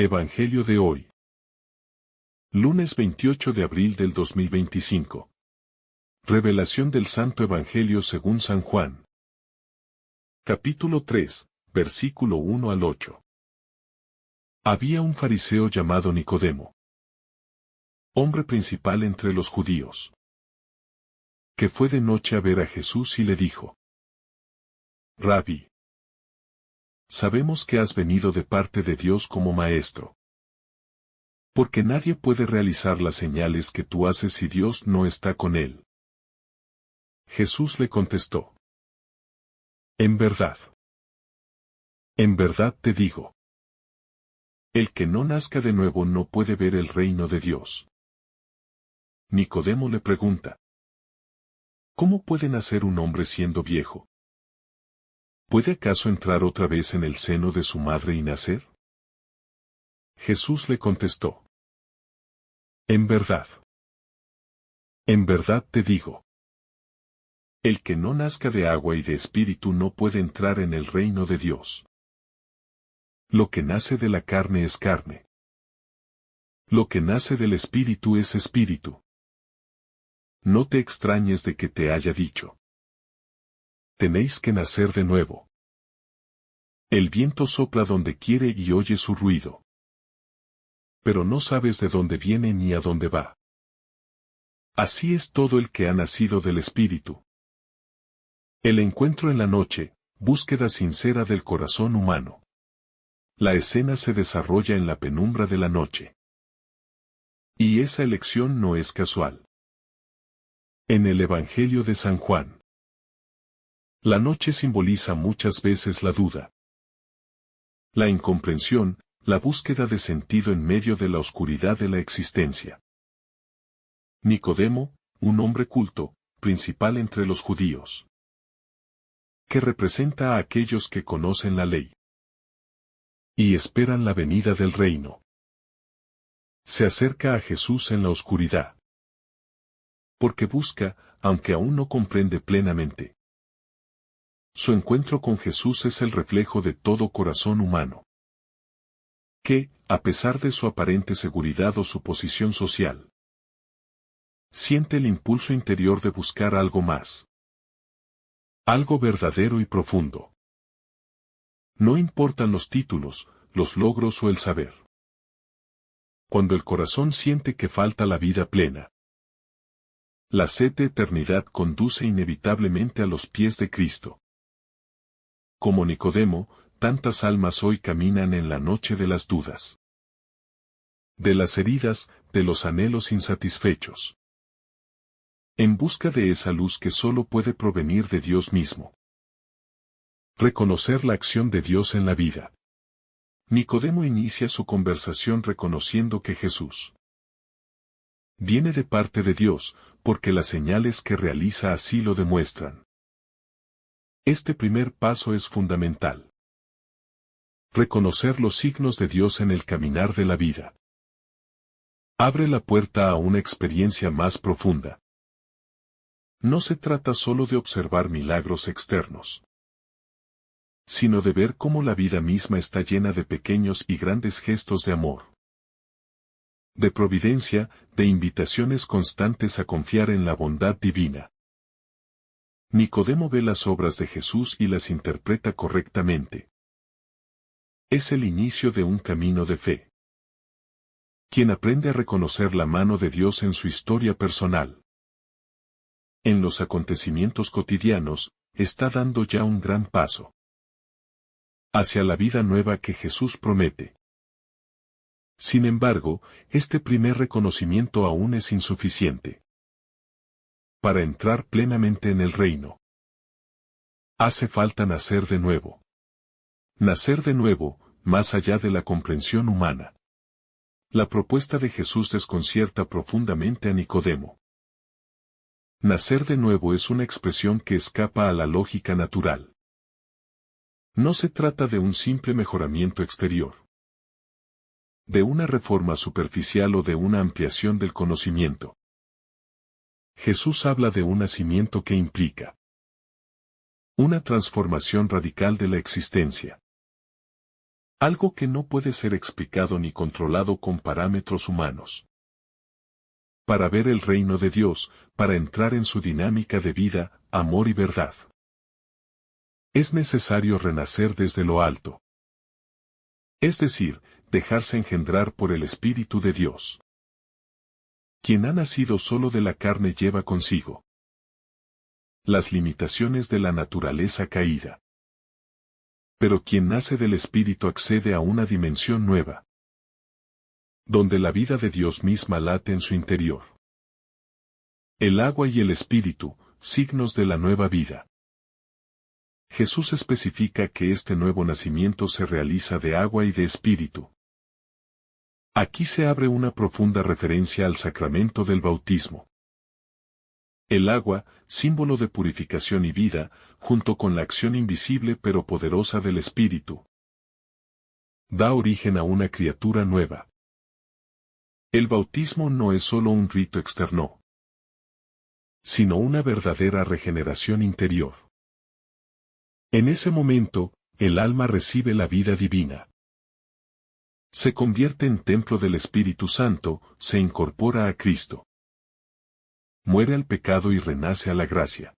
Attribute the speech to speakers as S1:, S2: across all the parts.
S1: Evangelio de hoy. Lunes 28 de abril del 2025. Revelación del Santo Evangelio según San Juan. Capítulo 3, versículo 1 al 8. Había un fariseo llamado Nicodemo, hombre principal entre los judíos, que fue de noche a ver a Jesús y le dijo: Rabí, sabemos que has venido de parte de Dios como maestro. Porque nadie puede realizar las señales que tú haces si Dios no está con él. Jesús le contestó: en verdad te digo, el que no nazca de nuevo no puede ver el reino de Dios. Nicodemo le pregunta: ¿cómo puede nacer un hombre siendo viejo? ¿Puede acaso entrar otra vez en el seno de su madre y nacer? Jesús le contestó: en verdad te digo, el que no nazca de agua y de espíritu no puede entrar en el reino de Dios. Lo que nace de la carne es carne. Lo que nace del espíritu es espíritu. No te extrañes de que te haya dicho: tenéis que nacer de nuevo. El viento sopla donde quiere y oye su ruido, pero no sabes de dónde viene ni a dónde va. Así es todo el que ha nacido del Espíritu. El encuentro en la noche, búsqueda sincera del corazón humano. La escena se desarrolla en la penumbra de la noche. Y esa elección no es casual. En el Evangelio de San Juan, la noche simboliza muchas veces la duda, la incomprensión, la búsqueda de sentido en medio de la oscuridad de la existencia. Nicodemo, un hombre culto, principal entre los judíos, que representa a aquellos que conocen la ley y esperan la venida del reino, se acerca a Jesús en la oscuridad, porque busca, aunque aún no comprende plenamente. Su encuentro con Jesús es el reflejo de todo corazón humano, que, a pesar de su aparente seguridad o su posición social, siente el impulso interior de buscar algo más. Algo verdadero y profundo. No importan los títulos, los logros o el saber. Cuando el corazón siente que falta la vida plena, la sed de eternidad conduce inevitablemente a los pies de Cristo. Como Nicodemo, tantas almas hoy caminan en la noche de las dudas, de las heridas, de los anhelos insatisfechos, en busca de esa luz que solo puede provenir de Dios mismo. Reconocer la acción de Dios en la vida. Nicodemo inicia su conversación reconociendo que Jesús viene de parte de Dios, porque las señales que realiza así lo demuestran. Este primer paso es fundamental. Reconocer los signos de Dios en el caminar de la vida abre la puerta a una experiencia más profunda. No se trata solo de observar milagros externos, sino de ver cómo la vida misma está llena de pequeños y grandes gestos de amor, de providencia, de invitaciones constantes a confiar en la bondad divina. Nicodemo ve las obras de Jesús y las interpreta correctamente. Es el inicio de un camino de fe. Quien aprende a reconocer la mano de Dios en su historia personal, en los acontecimientos cotidianos, está dando ya un gran paso hacia la vida nueva que Jesús promete. Sin embargo, este primer reconocimiento aún es insuficiente. Para entrar plenamente en el reino, hace falta nacer de nuevo. Nacer de nuevo, más allá de la comprensión humana. La propuesta de Jesús desconcierta profundamente a Nicodemo. Nacer de nuevo es una expresión que escapa a la lógica natural. No se trata de un simple mejoramiento exterior, de una reforma superficial o de una ampliación del conocimiento. Jesús habla de un nacimiento que implica una transformación radical de la existencia. Algo que no puede ser explicado ni controlado con parámetros humanos. Para ver el reino de Dios, para entrar en su dinámica de vida, amor y verdad, es necesario renacer desde lo alto. Es decir, dejarse engendrar por el Espíritu de Dios. Quien ha nacido solo de la carne lleva consigo las limitaciones de la naturaleza caída. Pero quien nace del Espíritu accede a una dimensión nueva, donde la vida de Dios misma late en su interior. El agua y el Espíritu, signos de la nueva vida. Jesús especifica que este nuevo nacimiento se realiza de agua y de Espíritu. Aquí se abre una profunda referencia al sacramento del bautismo. El agua, símbolo de purificación y vida, junto con la acción invisible pero poderosa del Espíritu, da origen a una criatura nueva. El bautismo no es solo un rito externo, sino una verdadera regeneración interior. En ese momento, el alma recibe la vida divina. Se convierte en templo del Espíritu Santo, se incorpora a Cristo. Muere al pecado y renace a la gracia.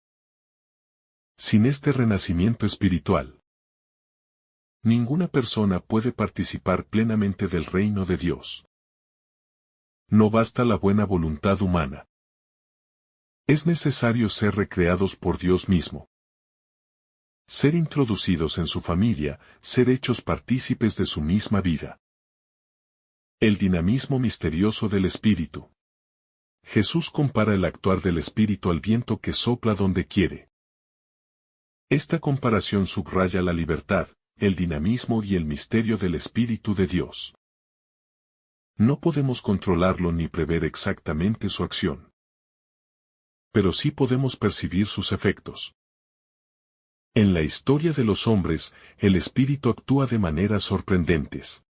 S1: Sin este renacimiento espiritual, ninguna persona puede participar plenamente del reino de Dios. No basta la buena voluntad humana. Es necesario ser recreados por Dios mismo. Ser introducidos en su familia, ser hechos partícipes de su misma vida. El dinamismo misterioso del Espíritu. Jesús compara el actuar del Espíritu al viento que sopla donde quiere. Esta comparación subraya la libertad, el dinamismo y el misterio del Espíritu de Dios. No podemos controlarlo ni prever exactamente su acción. Pero sí podemos percibir sus efectos. En la historia de los hombres, el Espíritu actúa de maneras sorprendentes,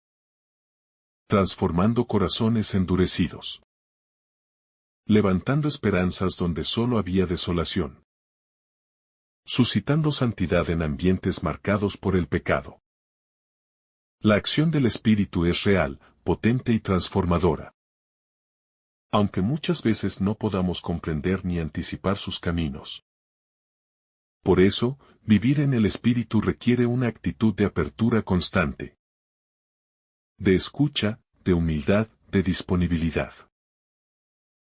S1: transformando corazones endurecidos, levantando esperanzas donde solo había desolación, suscitando santidad en ambientes marcados por el pecado. La acción del Espíritu es real, potente y transformadora. Aunque muchas veces no podamos comprender ni anticipar sus caminos. Por eso, vivir en el Espíritu requiere una actitud de apertura constante, de escucha, de humildad, de disponibilidad,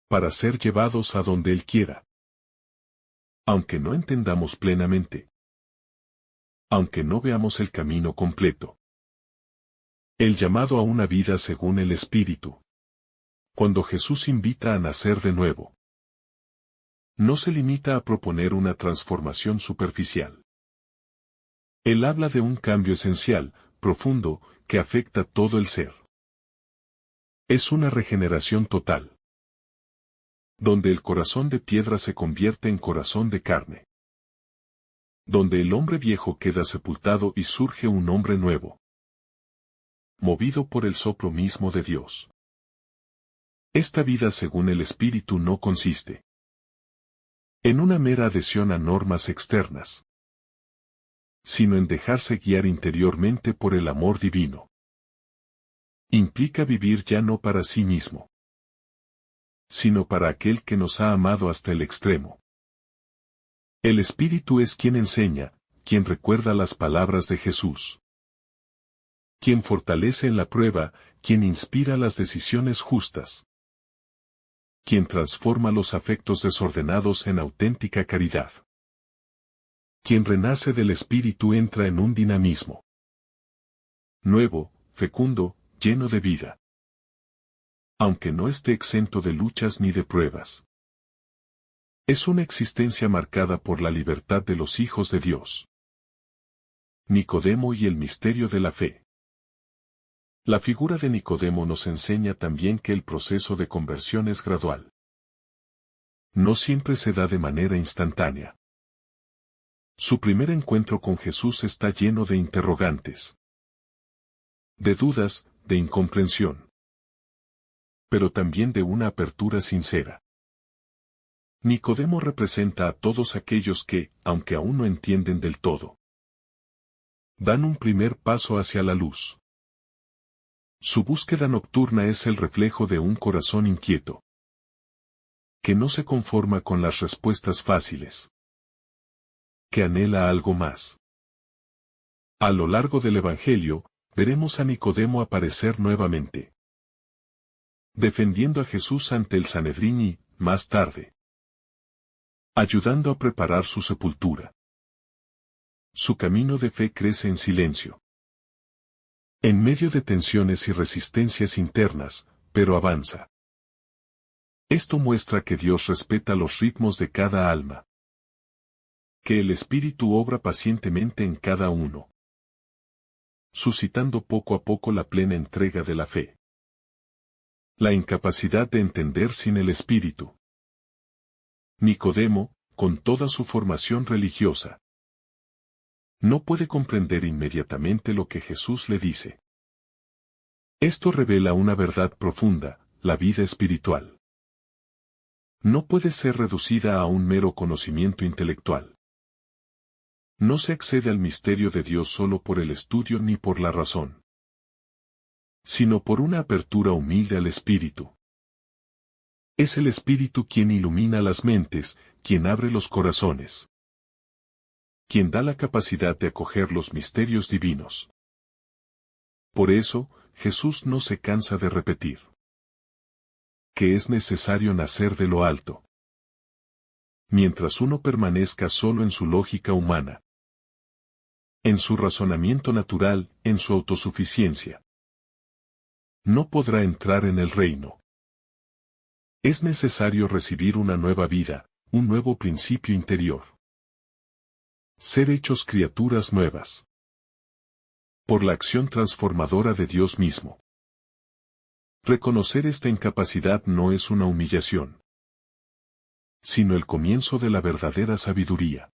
S1: para ser llevados a donde Él quiera. Aunque no entendamos plenamente, aunque no veamos el camino completo. El llamado a una vida según el Espíritu. Cuando Jesús invita a nacer de nuevo, no se limita a proponer una transformación superficial. Él habla de un cambio esencial, profundo, que afecta todo el ser. Es una regeneración total, donde el corazón de piedra se convierte en corazón de carne, donde el hombre viejo queda sepultado y surge un hombre nuevo, movido por el soplo mismo de Dios. Esta vida según el Espíritu no consiste en una mera adhesión a normas externas, sino en dejarse guiar interiormente por el amor divino. Implica vivir ya no para sí mismo, sino para aquel que nos ha amado hasta el extremo. El Espíritu es quien enseña, quien recuerda las palabras de Jesús, quien fortalece en la prueba, quien inspira las decisiones justas, quien transforma los afectos desordenados en auténtica caridad. Quien renace del Espíritu entra en un dinamismo nuevo, fecundo, lleno de vida. Aunque no esté exento de luchas ni de pruebas. Es una existencia marcada por la libertad de los hijos de Dios. Nicodemo y el misterio de la fe. La figura de Nicodemo nos enseña también que el proceso de conversión es gradual. No siempre se da de manera instantánea. Su primer encuentro con Jesús está lleno de interrogantes, de dudas, de incomprensión, pero también de una apertura sincera. Nicodemo representa a todos aquellos que, aunque aún no entienden del todo, Dan un primer paso hacia la luz. Su búsqueda nocturna es el reflejo de un corazón inquieto, que no se conforma con las respuestas fáciles, que anhela algo más. A lo largo del Evangelio, veremos a Nicodemo aparecer nuevamente, defendiendo a Jesús ante el Sanedrín y, más tarde, ayudando a preparar su sepultura. Su camino de fe crece en silencio, en medio de tensiones y resistencias internas, pero avanza. Esto muestra que Dios respeta los ritmos de cada alma, que el Espíritu obra pacientemente en cada uno, suscitando poco a poco la plena entrega de la fe. La incapacidad de entender sin el Espíritu. Nicodemo, con toda su formación religiosa, no puede comprender inmediatamente lo que Jesús le dice. Esto revela una verdad profunda: la vida espiritual no puede ser reducida a un mero conocimiento intelectual. No se accede al misterio de Dios solo por el estudio ni por la razón, sino por una apertura humilde al Espíritu. Es el Espíritu quien ilumina las mentes, quien abre los corazones, quien da la capacidad de acoger los misterios divinos. Por eso, Jesús no se cansa de repetir que es necesario nacer de lo alto. Mientras uno permanezca solo en su lógica humana, en su razonamiento natural, en su autosuficiencia, no podrá entrar en el reino. Es necesario recibir una nueva vida, un nuevo principio interior. Ser hechos criaturas nuevas, por la acción transformadora de Dios mismo. Reconocer esta incapacidad no es una humillación, sino el comienzo de la verdadera sabiduría.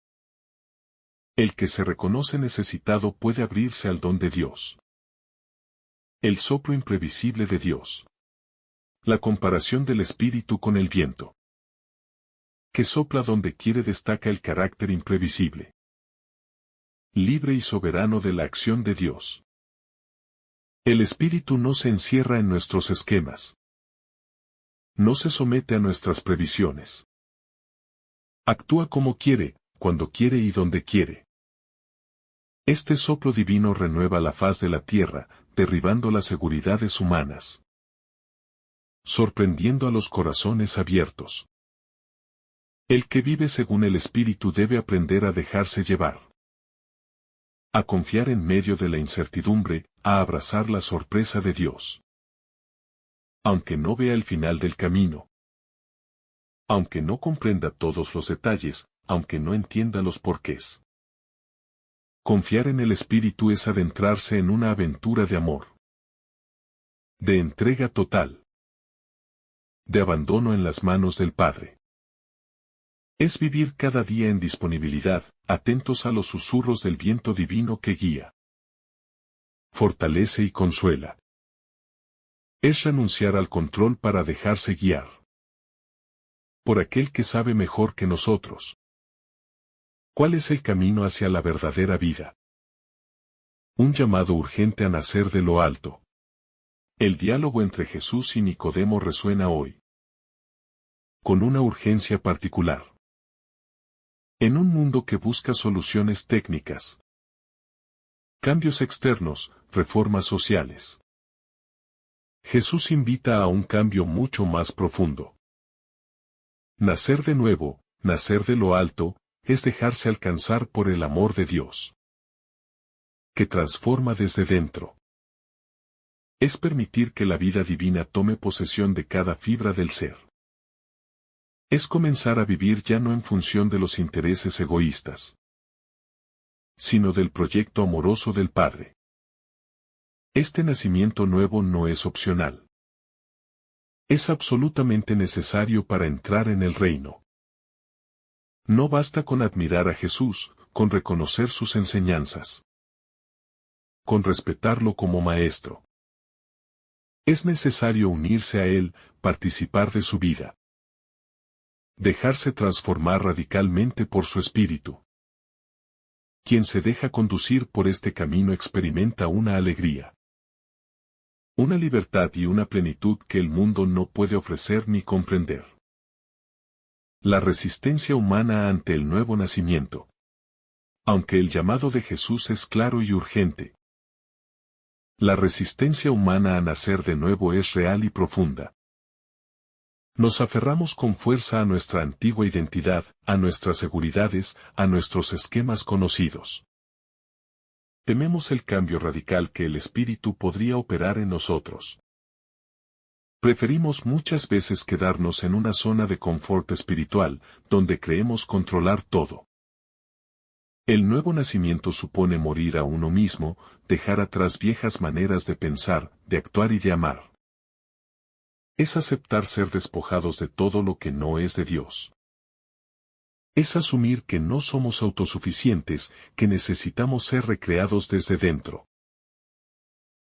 S1: El que se reconoce necesitado puede abrirse al don de Dios. El soplo imprevisible de Dios. La comparación del espíritu con el viento, que sopla donde quiere, destaca el carácter imprevisible, libre y soberano de la acción de Dios. El espíritu no se encierra en nuestros esquemas. No se somete a nuestras previsiones. Actúa como quiere, cuando quiere y donde quiere. Este soplo divino renueva la faz de la tierra, derribando las seguridades humanas, sorprendiendo a los corazones abiertos. El que vive según el Espíritu debe aprender a dejarse llevar, a confiar en medio de la incertidumbre, a abrazar la sorpresa de Dios. Aunque no vea el final del camino, aunque no comprenda todos los detalles, aunque no entienda los porqués. Confiar en el Espíritu es adentrarse en una aventura de amor, de entrega total, de abandono en las manos del Padre. Es vivir cada día en disponibilidad, atentos a los susurros del viento divino que guía, fortalece y consuela. Es renunciar al control para dejarse guiar por aquel que sabe mejor que nosotros cuál es el camino hacia la verdadera vida. Un llamado urgente a nacer de lo alto. El diálogo entre Jesús y Nicodemo resuena hoy con una urgencia particular. En un mundo que busca soluciones técnicas, cambios externos, reformas sociales, Jesús invita a un cambio mucho más profundo. Nacer de nuevo, nacer de lo alto, es dejarse alcanzar por el amor de Dios, que transforma desde dentro. Es permitir que la vida divina tome posesión de cada fibra del ser. Es comenzar a vivir ya no en función de los intereses egoístas, sino del proyecto amoroso del Padre. Este nacimiento nuevo no es opcional. Es absolutamente necesario para entrar en el reino. No basta con admirar a Jesús, con reconocer sus enseñanzas, con respetarlo como maestro. Es necesario unirse a Él, participar de su vida, dejarse transformar radicalmente por su espíritu. Quien se deja conducir por este camino experimenta una alegría, una libertad y una plenitud que el mundo no puede ofrecer ni comprender. La resistencia humana ante el nuevo nacimiento. Aunque el llamado de Jesús es claro y urgente, la resistencia humana a nacer de nuevo es real y profunda. Nos aferramos con fuerza a nuestra antigua identidad, a nuestras seguridades, a nuestros esquemas conocidos. Tememos el cambio radical que el Espíritu podría operar en nosotros. Preferimos muchas veces quedarnos en una zona de confort espiritual, donde creemos controlar todo. El nuevo nacimiento supone morir a uno mismo, dejar atrás viejas maneras de pensar, de actuar y de amar. Es aceptar ser despojados de todo lo que no es de Dios. Es asumir que no somos autosuficientes, que necesitamos ser recreados desde dentro.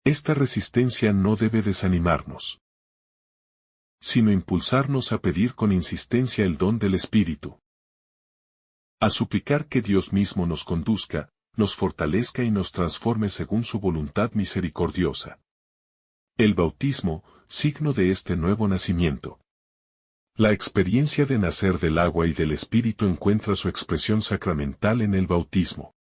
S1: Esta resistencia no debe desanimarnos, sino impulsarnos a pedir con insistencia el don del Espíritu. A suplicar que Dios mismo nos conduzca, nos fortalezca y nos transforme según su voluntad misericordiosa. El bautismo, signo de este nuevo nacimiento. La experiencia de nacer del agua y del Espíritu encuentra su expresión sacramental en el bautismo.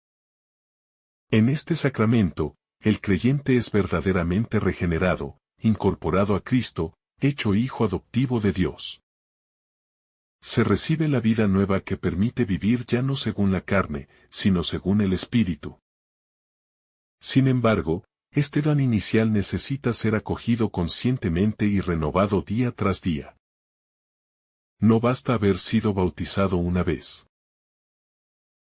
S1: En este sacramento, el creyente es verdaderamente regenerado, incorporado a Cristo, hecho hijo adoptivo de Dios. Se recibe la vida nueva que permite vivir ya no según la carne, sino según el Espíritu. Sin embargo, este don inicial necesita ser acogido conscientemente y renovado día tras día. No basta haber sido bautizado una vez.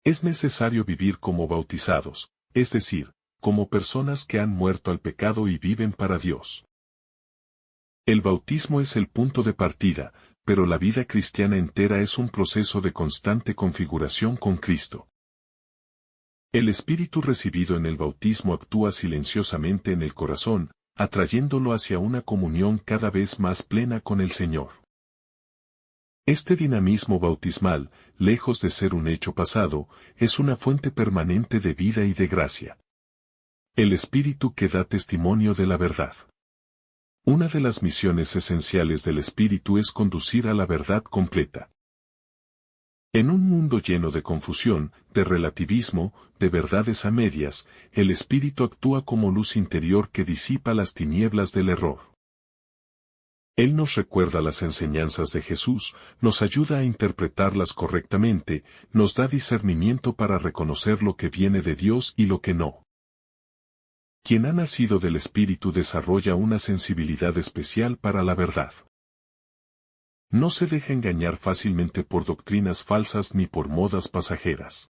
S1: Es necesario vivir como bautizados, es decir, como personas que han muerto al pecado y viven para Dios. El bautismo es el punto de partida, pero la vida cristiana entera es un proceso de constante configuración con Cristo. El Espíritu recibido en el bautismo actúa silenciosamente en el corazón, atrayéndolo hacia una comunión cada vez más plena con el Señor. Este dinamismo bautismal, lejos de ser un hecho pasado, es una fuente permanente de vida y de gracia. El Espíritu que da testimonio de la verdad. Una de las misiones esenciales del Espíritu es conducir a la verdad completa. En un mundo lleno de confusión, de relativismo, de verdades a medias, el Espíritu actúa como luz interior que disipa las tinieblas del error. Él nos recuerda las enseñanzas de Jesús, nos ayuda a interpretarlas correctamente, nos da discernimiento para reconocer lo que viene de Dios y lo que no. Quien ha nacido del Espíritu desarrolla una sensibilidad especial para la verdad. No se deja engañar fácilmente por doctrinas falsas ni por modas pasajeras.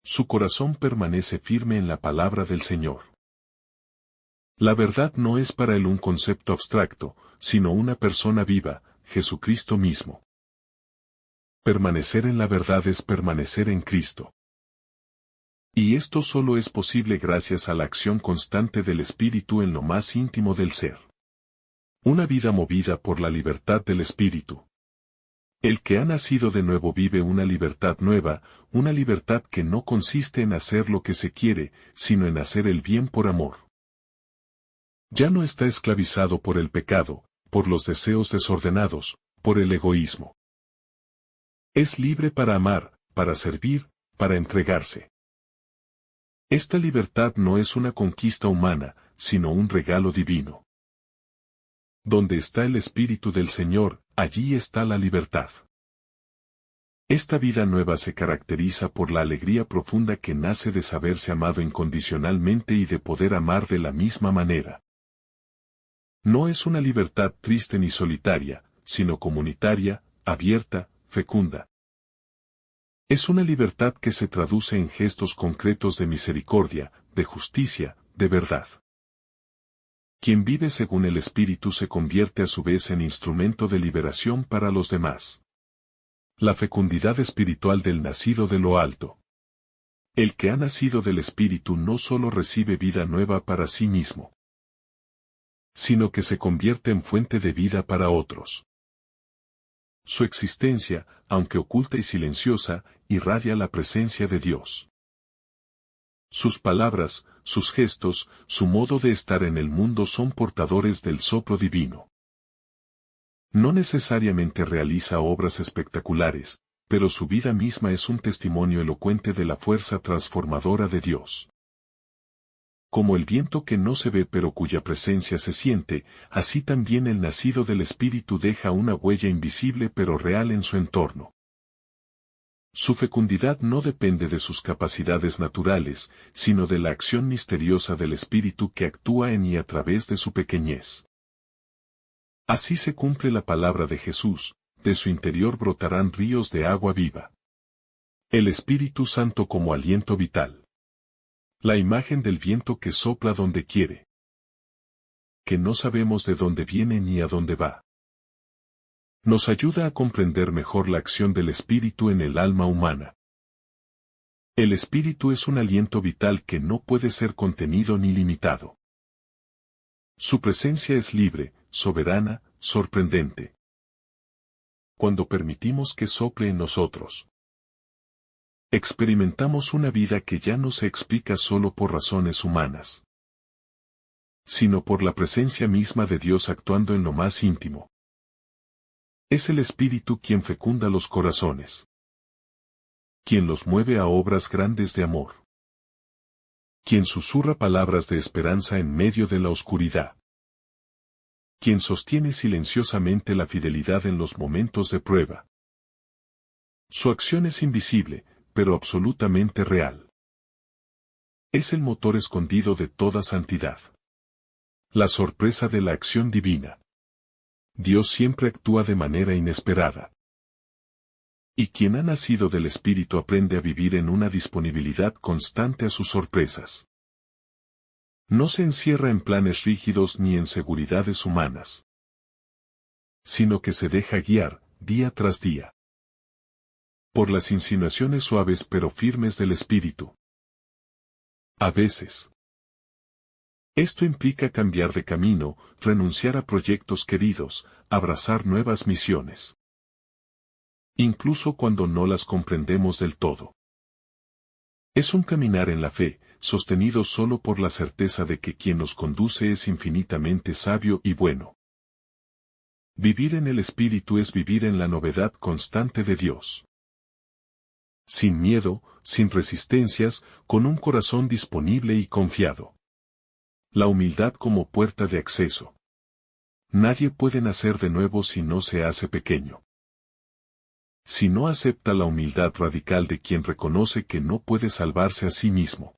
S1: Su corazón permanece firme en la palabra del Señor. La verdad no es para él un concepto abstracto, sino una persona viva, Jesucristo mismo. Permanecer en la verdad es permanecer en Cristo. Y esto solo es posible gracias a la acción constante del Espíritu en lo más íntimo del ser. Una vida movida por la libertad del Espíritu. El que ha nacido de nuevo vive una libertad nueva, una libertad que no consiste en hacer lo que se quiere, sino en hacer el bien por amor. Ya no está esclavizado por el pecado, por los deseos desordenados, por el egoísmo. Es libre para amar, para servir, para entregarse. Esta libertad no es una conquista humana, sino un regalo divino. Donde está el Espíritu del Señor, allí está la libertad. Esta vida nueva se caracteriza por la alegría profunda que nace de saberse amado incondicionalmente y de poder amar de la misma manera. No es una libertad triste ni solitaria, sino comunitaria, abierta, fecunda. Es una libertad que se traduce en gestos concretos de misericordia, de justicia, de verdad. Quien vive según el Espíritu se convierte a su vez en instrumento de liberación para los demás. La fecundidad espiritual del nacido de lo alto. El que ha nacido del Espíritu no solo recibe vida nueva para sí mismo, sino que se convierte en fuente de vida para otros. Su existencia, aunque oculta y silenciosa, irradia la presencia de Dios. Sus palabras, sus gestos, su modo de estar en el mundo son portadores del soplo divino. No necesariamente realiza obras espectaculares, pero su vida misma es un testimonio elocuente de la fuerza transformadora de Dios. Como el viento que no se ve pero cuya presencia se siente, así también el nacido del Espíritu deja una huella invisible pero real en su entorno. Su fecundidad no depende de sus capacidades naturales, sino de la acción misteriosa del Espíritu que actúa en y a través de su pequeñez. Así se cumple la palabra de Jesús, de su interior brotarán ríos de agua viva. El Espíritu Santo como aliento vital. La imagen del viento que sopla donde quiere. Que no sabemos de dónde viene ni a dónde va. Nos ayuda a comprender mejor la acción del Espíritu en el alma humana. El Espíritu es un aliento vital que no puede ser contenido ni limitado. Su presencia es libre, soberana, sorprendente. Cuando permitimos que sople en nosotros, experimentamos una vida que ya no se explica solo por razones humanas, sino por la presencia misma de Dios actuando en lo más íntimo. Es el Espíritu quien fecunda los corazones, quien los mueve a obras grandes de amor, quien susurra palabras de esperanza en medio de la oscuridad, quien sostiene silenciosamente la fidelidad en los momentos de prueba. Su acción es invisible, pero absolutamente real. Es el motor escondido de toda santidad. La sorpresa de la acción divina. Dios siempre actúa de manera inesperada. Y quien ha nacido del Espíritu aprende a vivir en una disponibilidad constante a sus sorpresas. No se encierra en planes rígidos ni en seguridades humanas, sino que se deja guiar, día tras día, por las insinuaciones suaves pero firmes del Espíritu. A veces, esto implica cambiar de camino, renunciar a proyectos queridos, abrazar nuevas misiones. Incluso cuando no las comprendemos del todo. Es un caminar en la fe, sostenido solo por la certeza de que quien nos conduce es infinitamente sabio y bueno. Vivir en el Espíritu es vivir en la novedad constante de Dios. Sin miedo, sin resistencias, con un corazón disponible y confiado. La humildad como puerta de acceso. Nadie puede nacer de nuevo si no se hace pequeño. Si no acepta la humildad radical de quien reconoce que no puede salvarse a sí mismo.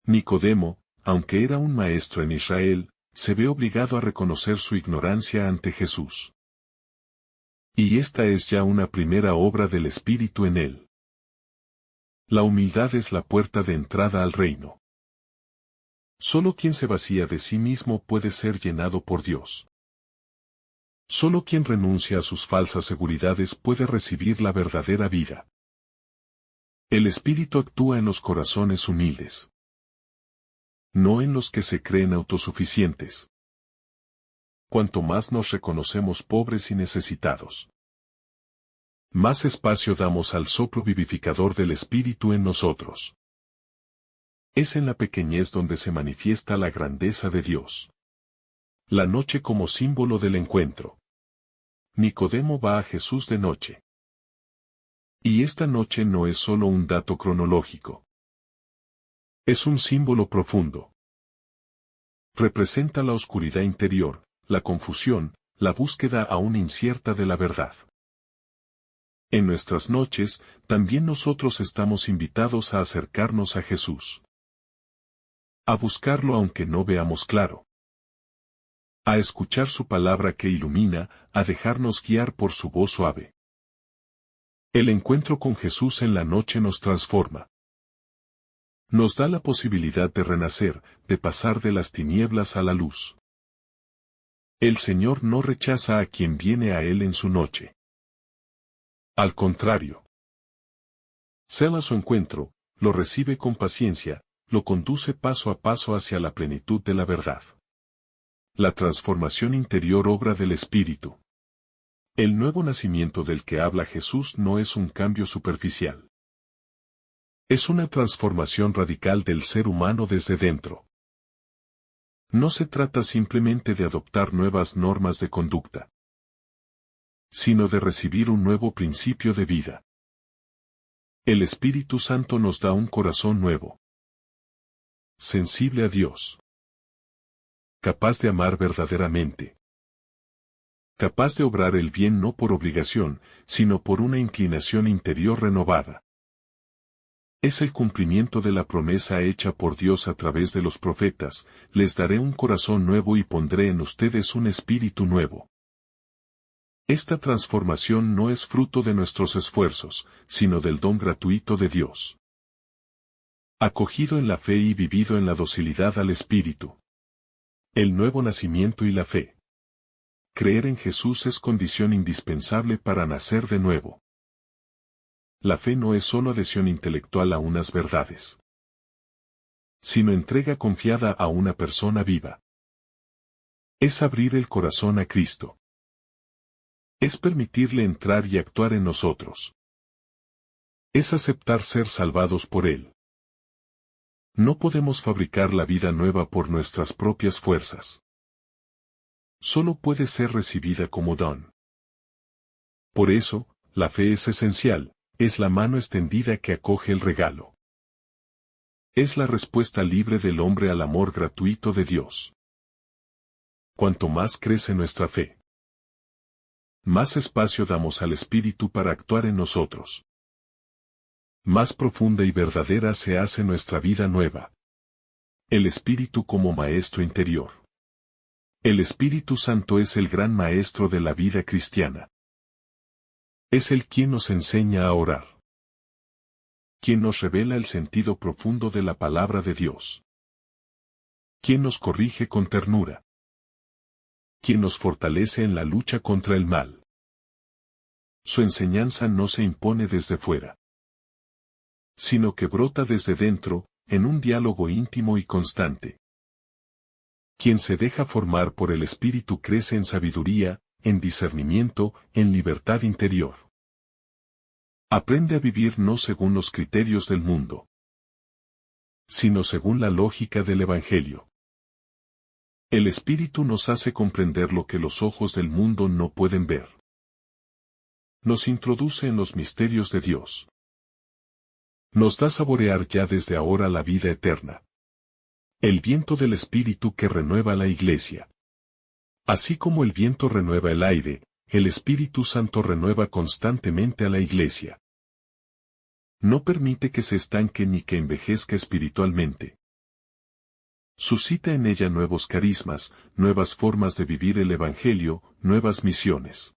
S1: Nicodemo, aunque era un maestro en Israel, se ve obligado a reconocer su ignorancia ante Jesús. Y esta es ya una primera obra del Espíritu en él. La humildad es la puerta de entrada al reino. Solo quien se vacía de sí mismo puede ser llenado por Dios. Solo quien renuncia a sus falsas seguridades puede recibir la verdadera vida. El Espíritu actúa en los corazones humildes, no en los que se creen autosuficientes. Cuanto más nos reconocemos pobres y necesitados, más espacio damos al soplo vivificador del Espíritu en nosotros. Es en la pequeñez donde se manifiesta la grandeza de Dios. La noche como símbolo del encuentro. Nicodemo va a Jesús de noche. Y esta noche no es solo un dato cronológico. Es un símbolo profundo. Representa la oscuridad interior, la confusión, la búsqueda aún incierta de la verdad. En nuestras noches, también nosotros estamos invitados a acercarnos a Jesús. A buscarlo aunque no veamos claro. A escuchar su palabra que ilumina, a dejarnos guiar por su voz suave. El encuentro con Jesús en la noche nos transforma. Nos da la posibilidad de renacer, de pasar de las tinieblas a la luz. El Señor no rechaza a quien viene a Él en su noche. Al contrario. Cela su encuentro, lo recibe con paciencia, lo conduce paso a paso hacia la plenitud de la verdad. La transformación interior obra del Espíritu. El nuevo nacimiento del que habla Jesús no es un cambio superficial. Es una transformación radical del ser humano desde dentro. No se trata simplemente de adoptar nuevas normas de conducta, sino de recibir un nuevo principio de vida. El Espíritu Santo nos da un corazón nuevo, sensible a Dios, capaz de amar verdaderamente, capaz de obrar el bien no por obligación, sino por una inclinación interior renovada. Es el cumplimiento de la promesa hecha por Dios a través de los profetas: les daré un corazón nuevo y pondré en ustedes un espíritu nuevo. Esta transformación no es fruto de nuestros esfuerzos, sino del don gratuito de Dios, acogido en la fe y vivido en la docilidad al Espíritu. El nuevo nacimiento y la fe. Creer en Jesús es condición indispensable para nacer de nuevo. La fe no es solo adhesión intelectual a unas verdades, sino entrega confiada a una persona viva. Es abrir el corazón a Cristo. Es permitirle entrar y actuar en nosotros. Es aceptar ser salvados por Él. No podemos fabricar la vida nueva por nuestras propias fuerzas. Solo puede ser recibida como don. Por eso, la fe es esencial. Es la mano extendida que acoge el regalo. Es la respuesta libre del hombre al amor gratuito de Dios. Cuanto más crece nuestra fe, más espacio damos al Espíritu para actuar en nosotros. Más profunda y verdadera se hace nuestra vida nueva. El Espíritu como maestro interior. El Espíritu Santo es el gran maestro de la vida cristiana. Es Él quien nos enseña a orar, quien nos revela el sentido profundo de la palabra de Dios, quien nos corrige con ternura, quien nos fortalece en la lucha contra el mal. Su enseñanza no se impone desde fuera, sino que brota desde dentro, en un diálogo íntimo y constante. Quien se deja formar por el Espíritu crece en sabiduría, en discernimiento, en libertad interior. Aprende a vivir no según los criterios del mundo, sino según la lógica del Evangelio. El Espíritu nos hace comprender lo que los ojos del mundo no pueden ver. Nos introduce en los misterios de Dios. Nos da saborear ya desde ahora la vida eterna. El viento del Espíritu que renueva la Iglesia. Así como el viento renueva el aire, el Espíritu Santo renueva constantemente a la Iglesia. No permite que se estanque ni que envejezca espiritualmente. Suscita en ella nuevos carismas, nuevas formas de vivir el Evangelio, nuevas misiones.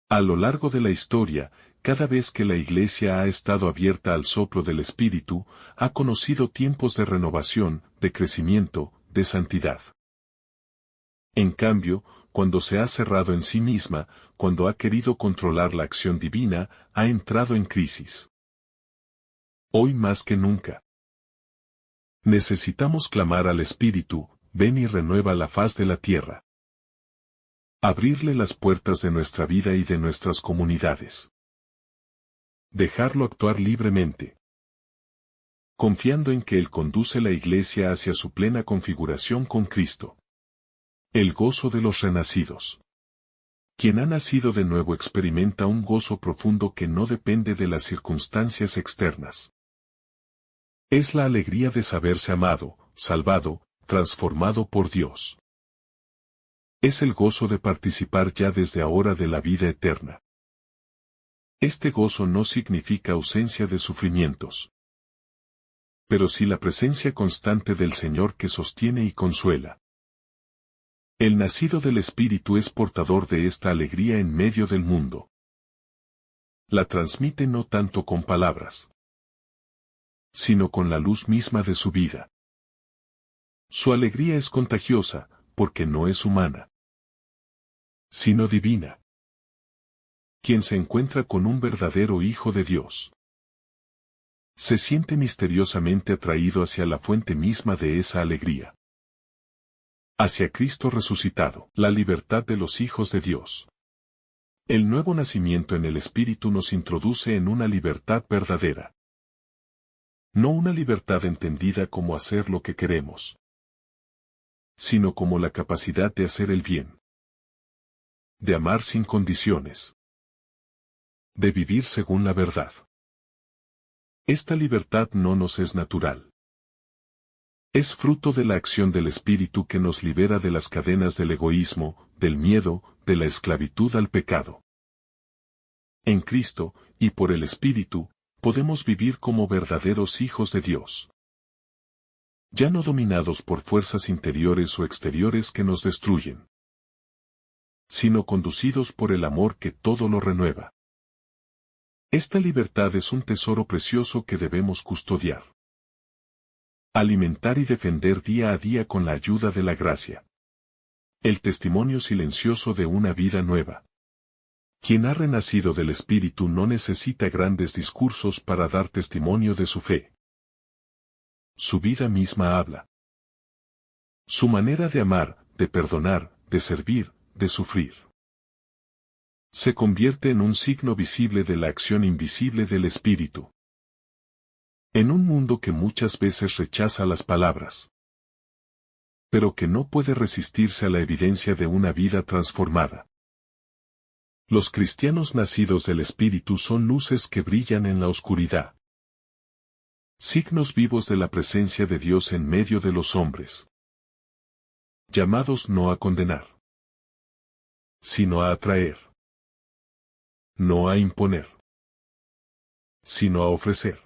S1: A lo largo de la historia, cada vez que la Iglesia ha estado abierta al soplo del Espíritu, ha conocido tiempos de renovación, de crecimiento, de santidad. En cambio, cuando se ha cerrado en sí misma, cuando ha querido controlar la acción divina, ha entrado en crisis. Hoy más que nunca, necesitamos clamar al Espíritu: ven y renueva la faz de la tierra. Abrirle las puertas de nuestra vida y de nuestras comunidades. Dejarlo actuar libremente, confiando en que Él conduce la Iglesia hacia su plena configuración con Cristo. El gozo de los renacidos. Quien ha nacido de nuevo experimenta un gozo profundo que no depende de las circunstancias externas. Es la alegría de saberse amado, salvado, transformado por Dios. Es el gozo de participar ya desde ahora de la vida eterna. Este gozo no significa ausencia de sufrimientos, pero sí la presencia constante del Señor que sostiene y consuela. El nacido del Espíritu es portador de esta alegría en medio del mundo. La transmite no tanto con palabras, sino con la luz misma de su vida. Su alegría es contagiosa, porque no es humana, sino divina. Quien se encuentra con un verdadero Hijo de Dios se siente misteriosamente atraído hacia la fuente misma de esa alegría. Hacia Cristo resucitado, la libertad de los hijos de Dios. El nuevo nacimiento en el Espíritu nos introduce en una libertad verdadera. No una libertad entendida como hacer lo que queremos, sino como la capacidad de hacer el bien, de amar sin condiciones, de vivir según la verdad. Esta libertad no nos es natural. Es fruto de la acción del Espíritu que nos libera de las cadenas del egoísmo, del miedo, de la esclavitud al pecado. En Cristo, y por el Espíritu, podemos vivir como verdaderos hijos de Dios. Ya no dominados por fuerzas interiores o exteriores que nos destruyen, sino conducidos por el amor que todo lo renueva. Esta libertad es un tesoro precioso que debemos custodiar, alimentar y defender día a día con la ayuda de la gracia. El testimonio silencioso de una vida nueva. Quien ha renacido del Espíritu no necesita grandes discursos para dar testimonio de su fe. Su vida misma habla. Su manera de amar, de perdonar, de servir, de sufrir, se convierte en un signo visible de la acción invisible del Espíritu. En un mundo que muchas veces rechaza las palabras, pero que no puede resistirse a la evidencia de una vida transformada. Los cristianos nacidos del Espíritu son luces que brillan en la oscuridad. Signos vivos de la presencia de Dios en medio de los hombres. Llamados no a condenar, sino a atraer. No a imponer, sino a ofrecer.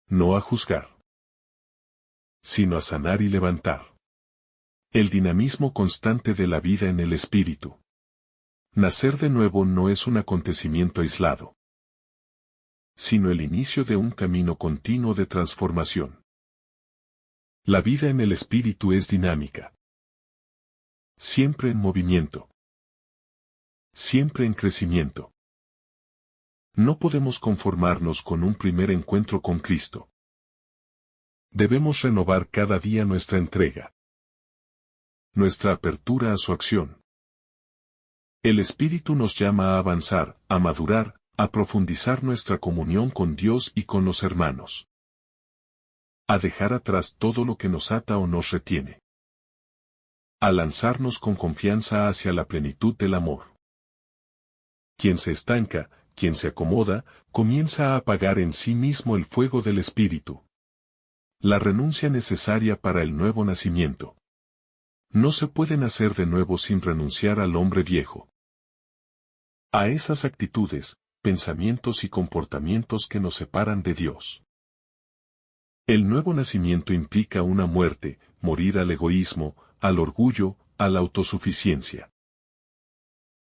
S1: No a juzgar, sino a sanar y levantar. El dinamismo constante de la vida en el Espíritu. Nacer de nuevo no es un acontecimiento aislado, sino el inicio de un camino continuo de transformación. La vida en el Espíritu es dinámica, siempre en movimiento, siempre en crecimiento. No podemos conformarnos con un primer encuentro con Cristo. Debemos renovar cada día nuestra entrega, nuestra apertura a su acción. El Espíritu nos llama a avanzar, a madurar, a profundizar nuestra comunión con Dios y con los hermanos. A dejar atrás todo lo que nos ata o nos retiene. A lanzarnos con confianza hacia la plenitud del amor. Quien se estanca, quien se acomoda, comienza a apagar en sí mismo el fuego del Espíritu. La renuncia necesaria para el nuevo nacimiento. No se puede nacer de nuevo sin renunciar al hombre viejo. A esas actitudes, pensamientos y comportamientos que nos separan de Dios. El nuevo nacimiento implica una muerte, morir al egoísmo, al orgullo, a la autosuficiencia.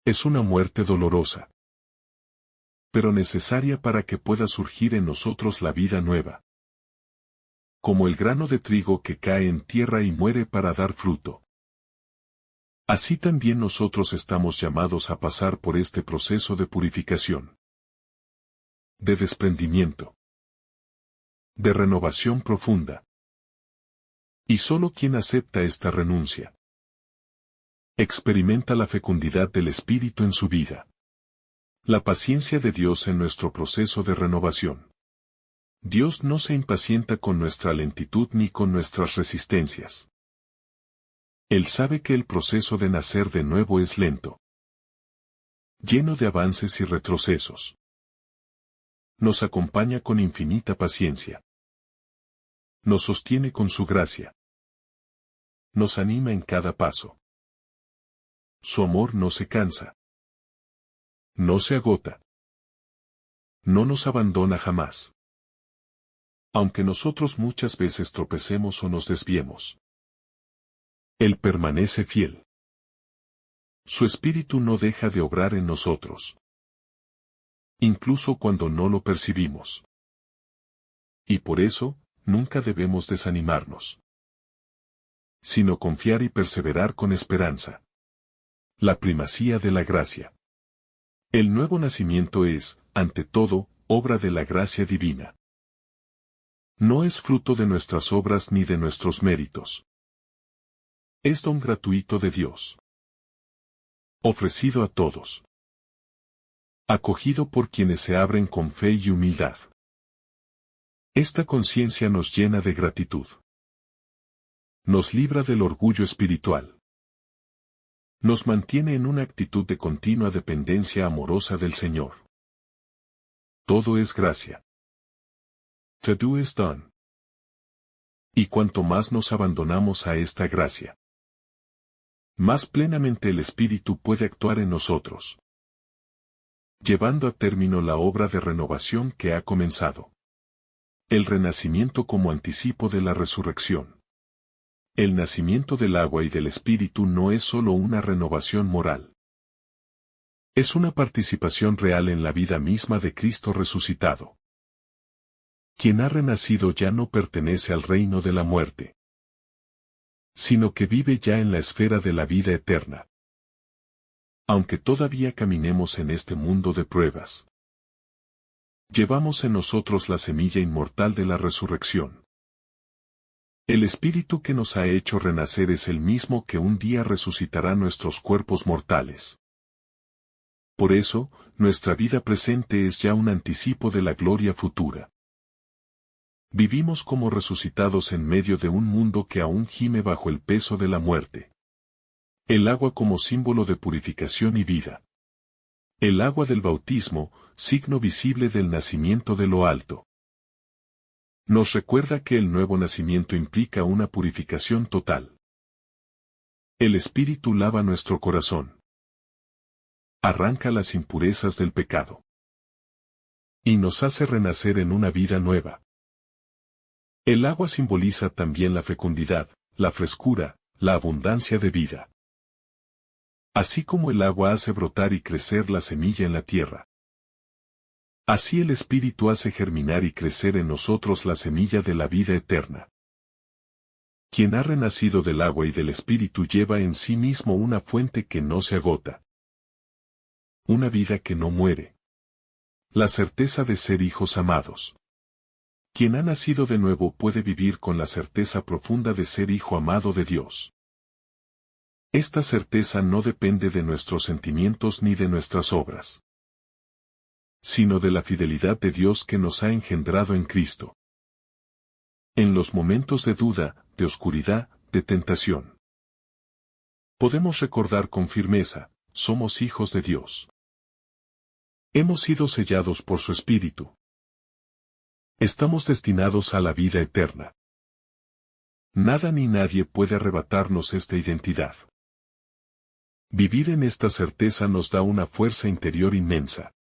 S1: Es una muerte dolorosa, pero necesaria para que pueda surgir en nosotros la vida nueva. Como el grano de trigo que cae en tierra y muere para dar fruto. Así también nosotros estamos llamados a pasar por este proceso de purificación, de desprendimiento, de renovación profunda. Y solo quien acepta esta renuncia experimenta la fecundidad del Espíritu en su vida. La paciencia de Dios en nuestro proceso de renovación. Dios no se impacienta con nuestra lentitud ni con nuestras resistencias. Él sabe que el proceso de nacer de nuevo es lento, lleno de avances y retrocesos. Nos acompaña con infinita paciencia. Nos sostiene con su gracia. Nos anima en cada paso. Su amor no se cansa. No se agota. No nos abandona jamás. Aunque nosotros muchas veces tropecemos o nos desviemos. Él permanece fiel. Su Espíritu no deja de obrar en nosotros. Incluso cuando no lo percibimos. Y por eso, nunca debemos desanimarnos. Sino confiar y perseverar con esperanza. La primacía de la gracia. El nuevo nacimiento es, ante todo, obra de la gracia divina. No es fruto de nuestras obras ni de nuestros méritos. Es don gratuito de Dios. Ofrecido a todos. Acogido por quienes se abren con fe y humildad. Esta conciencia nos llena de gratitud. Nos libra del orgullo espiritual. Nos mantiene en una actitud de continua dependencia amorosa del Señor. Todo es gracia. To do is done. Y cuanto más nos abandonamos a esta gracia, más plenamente el Espíritu puede actuar en nosotros, llevando a término la obra de renovación que ha comenzado. El renacimiento como anticipo de la resurrección. El nacimiento del agua y del Espíritu no es solo una renovación moral. Es una participación real en la vida misma de Cristo resucitado. Quien ha renacido ya no pertenece al reino de la muerte, sino que vive ya en la esfera de la vida eterna. Aunque todavía caminemos en este mundo de pruebas, llevamos en nosotros la semilla inmortal de la resurrección. El Espíritu que nos ha hecho renacer es el mismo que un día resucitará nuestros cuerpos mortales. Por eso, nuestra vida presente es ya un anticipo de la gloria futura. Vivimos como resucitados en medio de un mundo que aún gime bajo el peso de la muerte. El agua como símbolo de purificación y vida. El agua del bautismo, signo visible del nacimiento de lo alto. Nos recuerda que el nuevo nacimiento implica una purificación total. El Espíritu lava nuestro corazón. Arranca las impurezas del pecado. Y nos hace renacer en una vida nueva. El agua simboliza también la fecundidad, la frescura, la abundancia de vida. Así como el agua hace brotar y crecer la semilla en la tierra, así el Espíritu hace germinar y crecer en nosotros la semilla de la vida eterna. Quien ha renacido del agua y del Espíritu lleva en sí mismo una fuente que no se agota. Una vida que no muere. La certeza de ser hijos amados. Quien ha nacido de nuevo puede vivir con la certeza profunda de ser hijo amado de Dios. Esta certeza no depende de nuestros sentimientos ni de nuestras obras, sino de la fidelidad de Dios que nos ha engendrado en Cristo. En los momentos de duda, de oscuridad, de tentación, podemos recordar con firmeza, somos hijos de Dios. Hemos sido sellados por su Espíritu. Estamos destinados a la vida eterna. Nada ni nadie puede arrebatarnos esta identidad. Vivir en esta certeza nos da una fuerza interior inmensa.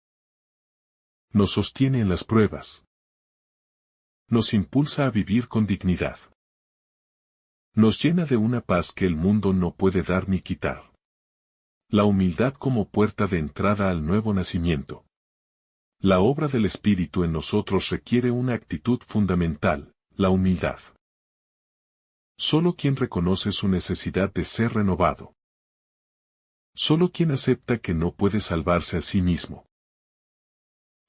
S1: Nos sostiene en las pruebas. Nos impulsa a vivir con dignidad. Nos llena de una paz que el mundo no puede dar ni quitar. La humildad como puerta de entrada al nuevo nacimiento. La obra del Espíritu en nosotros requiere una actitud fundamental, la humildad. Solo quien reconoce su necesidad de ser renovado. Solo quien acepta que no puede salvarse a sí mismo.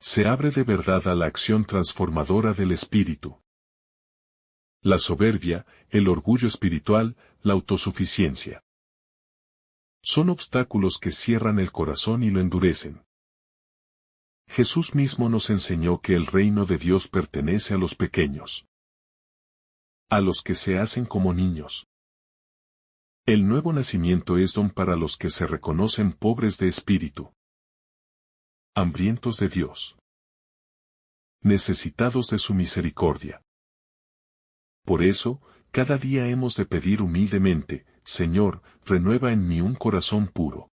S1: Se abre de verdad a la acción transformadora del Espíritu. La soberbia, el orgullo espiritual, la autosuficiencia. Son obstáculos que cierran el corazón y lo endurecen. Jesús mismo nos enseñó que el reino de Dios pertenece a los pequeños. A los que se hacen como niños. El nuevo nacimiento es don para los que se reconocen pobres de espíritu. Hambrientos de Dios. Necesitados de su misericordia. Por eso, cada día hemos de pedir humildemente, Señor, renueva en mí un corazón puro.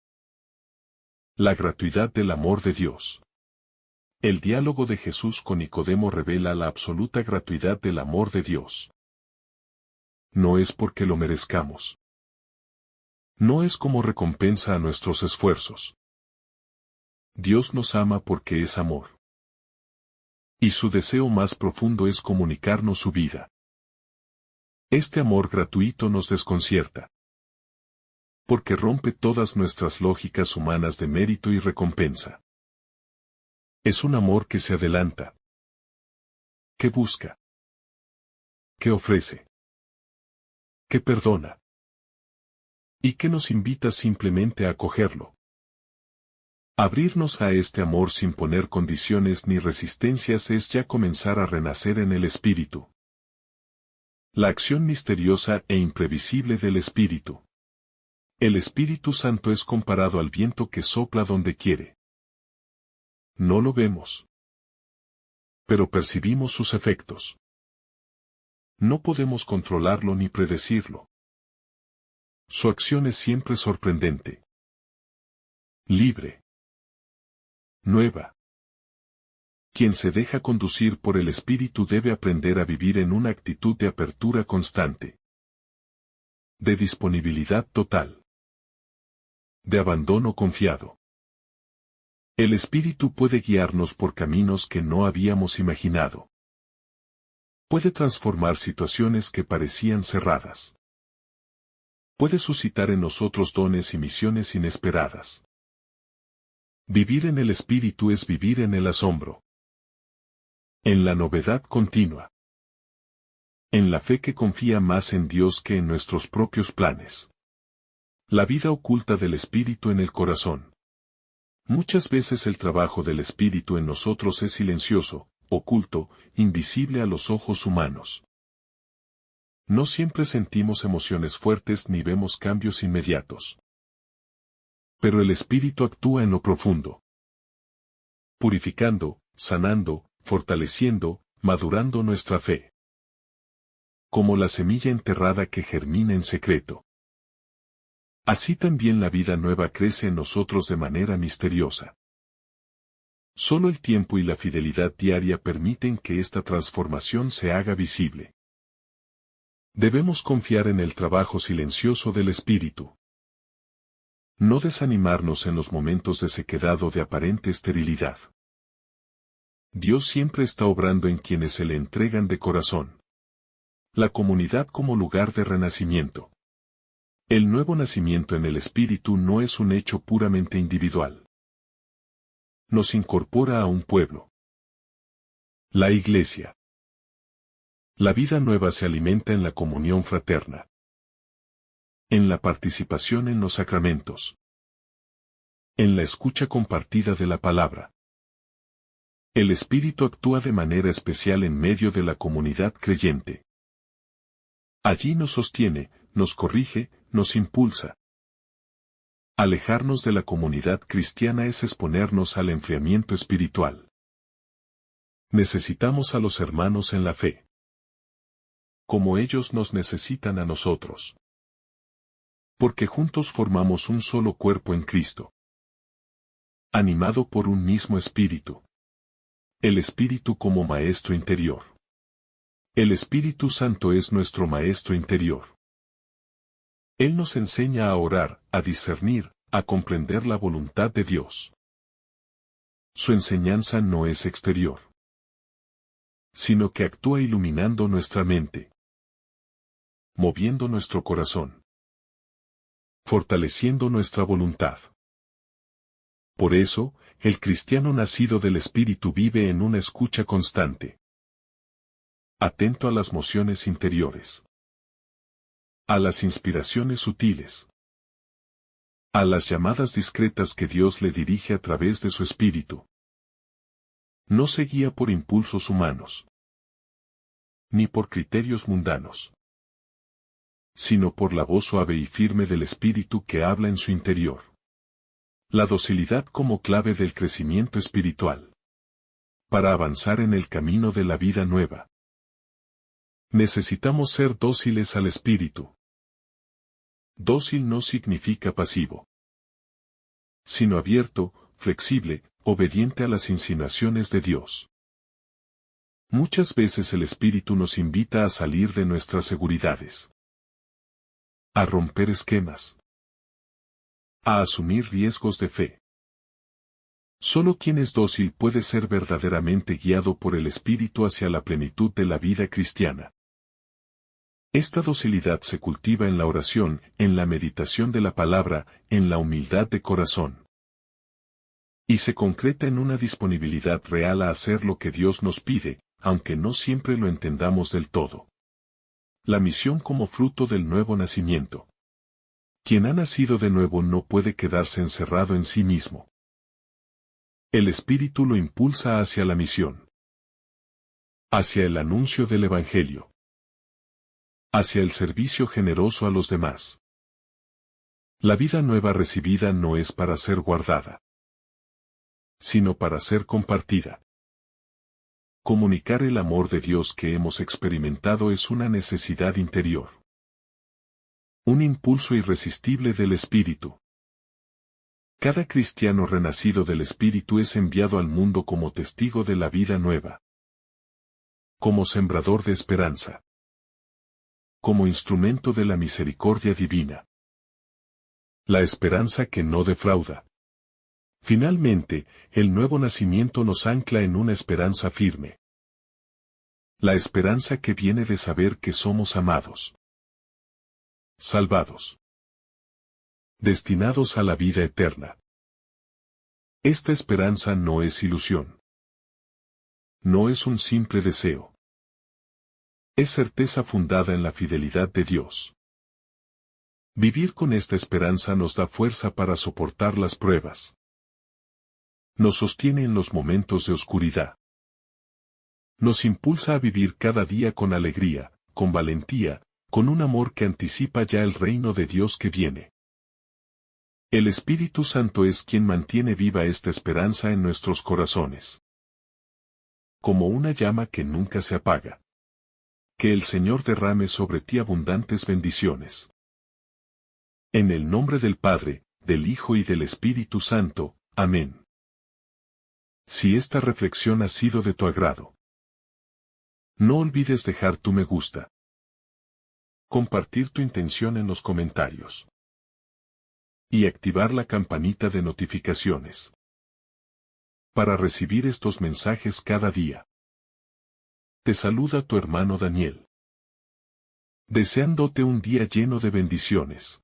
S1: La gratuidad del amor de Dios. El diálogo de Jesús con Nicodemo revela la absoluta gratuidad del amor de Dios. No es porque lo merezcamos. No es como recompensa a nuestros esfuerzos. Dios nos ama porque es amor. Y su deseo más profundo es comunicarnos su vida. Este amor gratuito nos desconcierta. Porque rompe todas nuestras lógicas humanas de mérito y recompensa. Es un amor que se adelanta. Que busca. Que ofrece. Que perdona. Y que nos invita simplemente a acogerlo. Abrirnos a este amor sin poner condiciones ni resistencias es ya comenzar a renacer en el Espíritu. La acción misteriosa e imprevisible del Espíritu. El Espíritu Santo es comparado al viento que sopla donde quiere. No lo vemos, pero percibimos sus efectos. No podemos controlarlo ni predecirlo. Su acción es siempre sorprendente, libre, nueva. Quien se deja conducir por el Espíritu debe aprender a vivir en una actitud de apertura constante, de disponibilidad total, de abandono confiado. El Espíritu puede guiarnos por caminos que no habíamos imaginado. Puede transformar situaciones que parecían cerradas. Puede suscitar en nosotros dones y misiones inesperadas. Vivir en el Espíritu es vivir en el asombro, en la novedad continua, en la fe que confía más en Dios que en nuestros propios planes. La vida oculta del Espíritu en el corazón. Muchas veces el trabajo del Espíritu en nosotros es silencioso, oculto, invisible a los ojos humanos. No siempre sentimos emociones fuertes ni vemos cambios inmediatos. Pero el Espíritu actúa en lo profundo, purificando, sanando, fortaleciendo, madurando nuestra fe. Como la semilla enterrada que germina en secreto. Así también la vida nueva crece en nosotros de manera misteriosa. Solo el tiempo y la fidelidad diaria permiten que esta transformación se haga visible. Debemos confiar en el trabajo silencioso del Espíritu. No desanimarnos en los momentos de sequedad o de aparente esterilidad. Dios siempre está obrando en quienes se le entregan de corazón. La comunidad como lugar de renacimiento. El nuevo nacimiento en el Espíritu no es un hecho puramente individual. Nos incorpora a un pueblo. La Iglesia. La vida nueva se alimenta en la comunión fraterna. En la participación en los sacramentos. En la escucha compartida de la palabra. El Espíritu actúa de manera especial en medio de la comunidad creyente. Allí nos sostiene, nos corrige, nos impulsa. Alejarnos de la comunidad cristiana es exponernos al enfriamiento espiritual. Necesitamos a los hermanos en la fe, como ellos nos necesitan a nosotros. Porque juntos formamos un solo cuerpo en Cristo, animado por un mismo espíritu. El Espíritu como Maestro interior. El Espíritu Santo es nuestro Maestro interior. Él nos enseña a orar, a discernir, a comprender la voluntad de Dios. Su enseñanza no es exterior, sino que actúa iluminando nuestra mente, moviendo nuestro corazón, fortaleciendo nuestra voluntad. Por eso, el cristiano nacido del Espíritu vive en una escucha constante, atento a las mociones interiores, a las inspiraciones sutiles, a las llamadas discretas que Dios le dirige a través de su Espíritu. No se guía por impulsos humanos, ni por criterios mundanos, sino por la voz suave y firme del Espíritu que habla en su interior. La docilidad como clave del crecimiento espiritual. Para avanzar en el camino de la vida nueva, necesitamos ser dóciles al Espíritu. Dócil no significa pasivo, sino abierto, flexible, obediente a las insinuaciones de Dios. Muchas veces el Espíritu nos invita a salir de nuestras seguridades, a romper esquemas, a asumir riesgos de fe. Solo quien es dócil puede ser verdaderamente guiado por el Espíritu hacia la plenitud de la vida cristiana. Esta docilidad se cultiva en la oración, en la meditación de la palabra, en la humildad de corazón. Y se concreta en una disponibilidad real a hacer lo que Dios nos pide, aunque no siempre lo entendamos del todo. La misión como fruto del nuevo nacimiento. Quien ha nacido de nuevo no puede quedarse encerrado en sí mismo. El Espíritu lo impulsa hacia la misión, hacia el anuncio del Evangelio, hacia el servicio generoso a los demás. La vida nueva recibida no es para ser guardada, sino para ser compartida. Comunicar el amor de Dios que hemos experimentado es una necesidad interior. Un impulso irresistible del Espíritu. Cada cristiano renacido del Espíritu es enviado al mundo como testigo de la vida nueva, como sembrador de esperanza, como instrumento de la misericordia divina. La esperanza que no defrauda. Finalmente, el nuevo nacimiento nos ancla en una esperanza firme. La esperanza que viene de saber que somos amados, salvados, destinados a la vida eterna. Esta esperanza no es ilusión. No es un simple deseo. Es certeza fundada en la fidelidad de Dios. Vivir con esta esperanza nos da fuerza para soportar las pruebas. Nos sostiene en los momentos de oscuridad. Nos impulsa a vivir cada día con alegría, con valentía, con un amor que anticipa ya el reino de Dios que viene. El Espíritu Santo es quien mantiene viva esta esperanza en nuestros corazones. Como una llama que nunca se apaga. Que el Señor derrame sobre ti abundantes bendiciones. En el nombre del Padre, del Hijo y del Espíritu Santo. Amén. Si esta reflexión ha sido de tu agrado, no olvides dejar tu me gusta. Compartir tu intención en los comentarios. Y activar la campanita de notificaciones. Para recibir estos mensajes cada día. Te saluda tu hermano Daniel. Deseándote un día lleno de bendiciones.